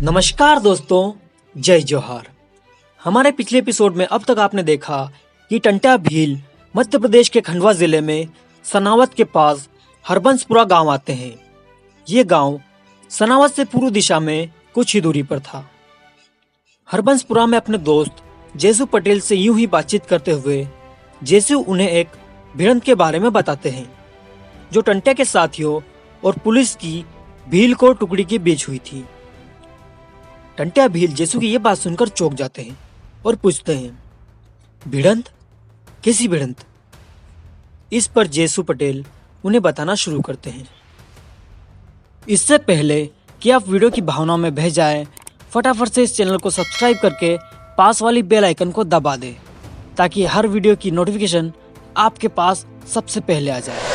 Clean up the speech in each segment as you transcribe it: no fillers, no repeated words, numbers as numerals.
नमस्कार दोस्तों, जय जोहार। हमारे पिछले एपिसोड में अब तक आपने देखा कि टंट्या भील मध्य प्रदेश के खंडवा जिले में सनावत के पास हरबंसपुरा गांव आते हैं। ये गांव सनावत से पूर्व दिशा में कुछ ही दूरी पर था। हरबंसपुरा में अपने दोस्त जेसु पटेल से यूं ही बातचीत करते हुए जेसु उन्हें एक भिड़ंत के बारे में बताते हैं जो टंट्या के साथियों और पुलिस की भील को टुकड़ी के बीच हुई थी। टंट्या भील जेसु की ये बात सुनकर चौंक जाते हैं और पूछते हैं, भिड़ंत? कैसी भिड़ंत? इस पर जेसु पटेल उन्हें बताना शुरू करते हैं। इससे पहले कि आप वीडियो की भावनाओं में बह जाएं, फटाफट से इस चैनल को सब्सक्राइब करके पास वाली बेल आइकन को दबा दें ताकि हर वीडियो की नोटिफिकेशन आपके पास सबसे पहले आ जाए।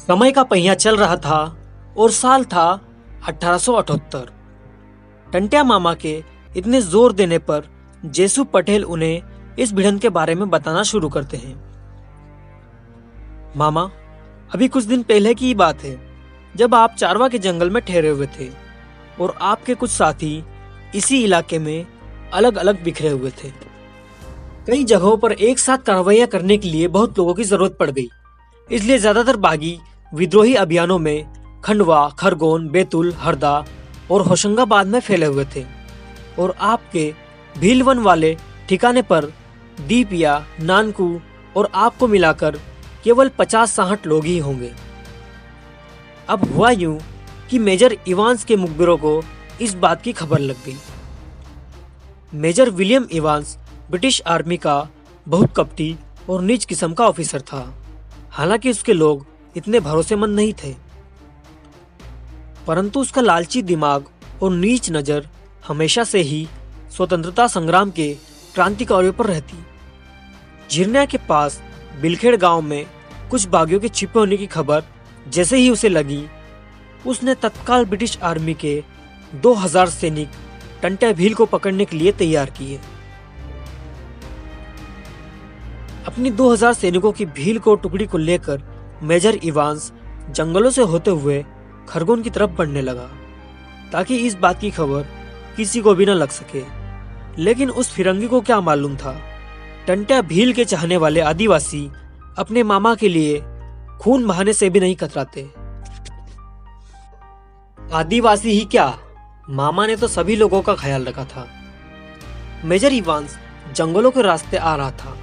समय का पहिया चल रहा था और साल था 1878। टंट्या मामा के इतने जोर देने पर जेसु पटेल उन्हें इस भिड़ंत के बारे में बताना शुरू करते हैं। मामा, अभी कुछ दिन पहले की ही बात है जब आप चारवा के जंगल में ठहरे हुए थे और आपके कुछ साथी इसी इलाके में अलग अलग बिखरे हुए थे। कई जगहों पर एक साथ कार्रवाइयां करने के लिए बहुत लोगों की जरूरत पड़ गई, इसलिए ज्यादातर बागी विद्रोही अभियानों में खंडवा, खरगोन, बैतूल, हरदा और होशंगाबाद में फैले हुए थे और आपके भीलवन वाले ठिकाने पर दीपिया, नानकू और आपको मिलाकर केवल 50-60 लोग ही होंगे। अब हुआ यूं कि मेजर इवांस के मुखबिरों को इस बात की खबर लग गई। Major William Evans British Army का बहुत कपटी और नीच किस्म का ऑफिसर था। हालांकि उसके लोग इतने भरोसेमंद नहीं थे, परंतु उसका लालची दिमाग और नीच नजर हमेशा से ही स्वतंत्रता संग्राम के क्रांतिकारियों पर रहती। झिरनिया के पास बिलखेड़ गांव में कुछ बागियों के छिपे होने की खबर जैसे ही उसे लगी, उसने तत्काल ब्रिटिश आर्मी के 2000 सैनिक टंट्या भील को पकड़ने के लिए तैयार किए। अपनी 2000 सैनिकों की भील को टुकड़ी को लेकर मेजर इवांस जंगलों से होते हुए खरगोन की तरफ बढ़ने लगा ताकि इस बात की खबर किसी को भी न लग सके। लेकिन उस फिरंगी को क्या मालूम था, टंट्या भील के चाहने वाले आदिवासी अपने मामा के लिए खून बहाने से भी नहीं कतराते। आदिवासी ही क्या, मामा ने तो सभी लोगों का ख्याल रखा था। मेजर इवांस जंगलों के रास्ते आ रहा था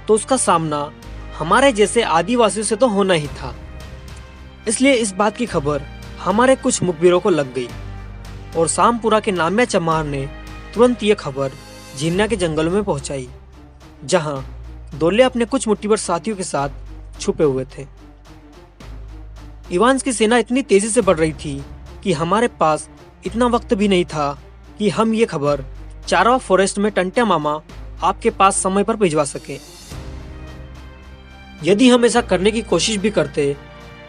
तो उसका सामना हमारे जैसे आदिवासियों से तो होना ही था। इसलिए इस बात की खबर हमारे कुछ मुखबिरों को लग गई और सामपुरा के नाम्या चमार ने तुरंत ये खबर झिरनिया के जंगलों में पहुंचाई, जहां दोले अपने कुछ मुट्ठीभर साथियों के साथ छुपे हुए थे। इवांस की सेना इतनी तेजी से बढ़ रही थी कि हमारे पास इतना वक्त भी नहीं था कि हम ये खबर चारवा फॉरेस्ट में टंट्या मामा आपके पास समय पर भिजवा सके। यदि हम ऐसा करने की कोशिश भी करते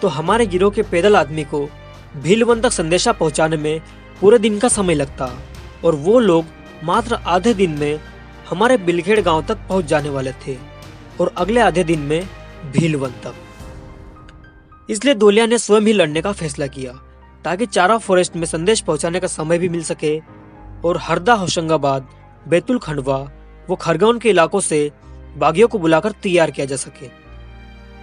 तो हमारे गिरोह के पैदल आदमी को भीलवन तक संदेशा पहुंचाने में पूरे दिन का समय लगता और वो लोग मात्र आधे दिन में हमारे बिलखेड़ गांव तक पहुंच जाने वाले थे और अगले आधे दिन में भीलवन तक। इसलिए दोलिया ने स्वयं ही लड़ने का फैसला किया ताकि चारा फॉरेस्ट में संदेश पहुंचाने का समय भी मिल सके और हरदा, होशंगाबाद, बैतूल, खंडवा व खरगोन के इलाकों से बागियों को बुलाकर तैयार किया जा सके।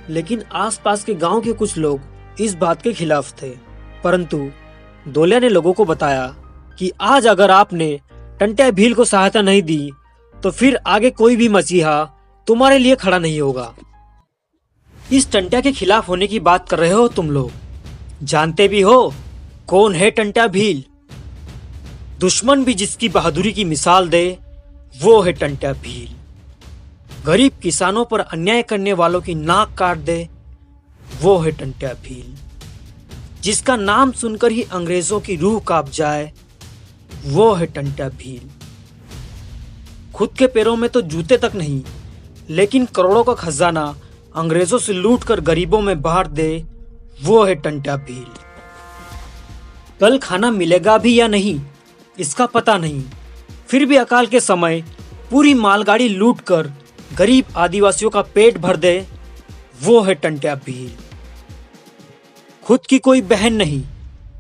लेकिन आसपास के गांव के कुछ लोग इस बात के खिलाफ थे, परंतु दोलिया ने लोगों को बताया कि आज अगर आपने टंट्या भील को सहायता नहीं दी तो फिर आगे कोई भी मसीहा तुम्हारे लिए खड़ा नहीं होगा। इस टंट्या के खिलाफ होने की बात कर रहे हो तुम लोग, जानते भी हो कौन है टंट्या भील? दुश्मन भी जिसकी बहादुरी की मिसाल दे वो है टंट्या भील। गरीब किसानों पर अन्याय करने वालों की नाक काट दे वो है टंट्या भील। जिसका नाम सुनकर ही अंग्रेजों की रूह कांप जाए वो है टंट्या भील। खुद के पैरों में तो जूते तक नहीं, लेकिन करोड़ों का खजाना अंग्रेजों से लूट कर गरीबों में बांट दे, वो है टंट्या भील। कल खाना मिलेगा भी या नहीं इसका पता नहीं, फिर भी अकाल के समय पूरी मालगाड़ी लूट कर गरीब आदिवासियों का पेट भर दे, वो है टंट्या भील। खुद की कोई बहन नहीं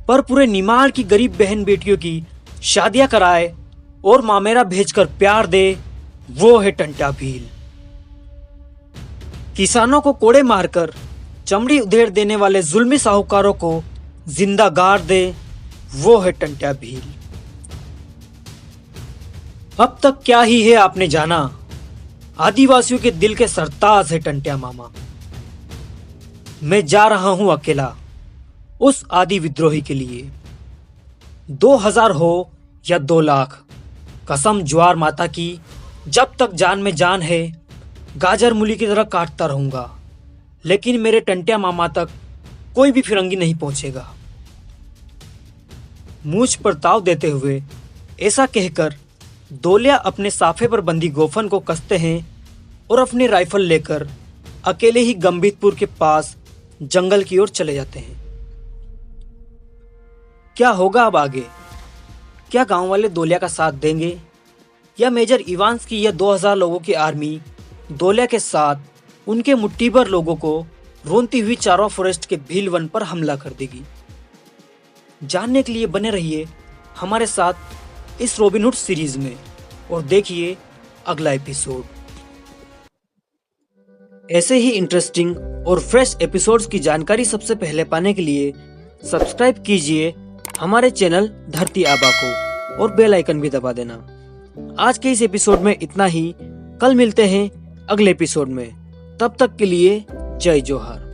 पर पूरे निमाड़ की गरीब बहन बेटियों की शादियां कराए और मामेरा भेजकर प्यार दे, वो है टंट्या भील। किसानों को कोड़े मारकर चमड़ी उधेड़ देने वाले जुल्मी साहूकारों को जिंदा गाड़ दे, वो है टंट्या भील। अब तक क्या ही है आपने जाना, आदिवासियों के दिल के सरताज है टंट्या मामा। मैं जा रहा हूं अकेला उस आदि विद्रोही के लिए, 2000 हो या 2 लाख, कसम ज्वार माता की, जब तक जान में जान है गाजर मूली की तरह काटता रहूंगा, लेकिन मेरे टंट्या मामा तक कोई भी फिरंगी नहीं पहुंचेगा। मूंछ पर ताव देते हुए ऐसा कहकर दोलिया अपने साफे पर बंधी गोफन को कसते हैं और अपनी राइफल लेकर अकेले ही गंभीरपुर के पास जंगल की ओर चले जाते हैं। क्या होगा अब आगे? क्या गांव वाले दोलिया का साथ देंगे या मेजर इवांस की यह 2000 लोगों की आर्मी दोलिया के साथ उनके मुट्ठी भर लोगों को रोनती हुई चारों फॉरेस्ट के भील वन पर हमला कर देगी? जानने के लिए बने रहिए हमारे साथ इस रॉबिनहुड सीरीज में और देखिए अगला एपिसोड। ऐसे ही इंटरेस्टिंग और फ्रेश एपिसोड्स की जानकारी सबसे पहले पाने के लिए सब्सक्राइब कीजिए हमारे चैनल धरती आबा को और बेल आइकन भी दबा देना। आज के इस एपिसोड में इतना ही, कल मिलते हैं अगले एपिसोड में। तब तक के लिए जय जोहार।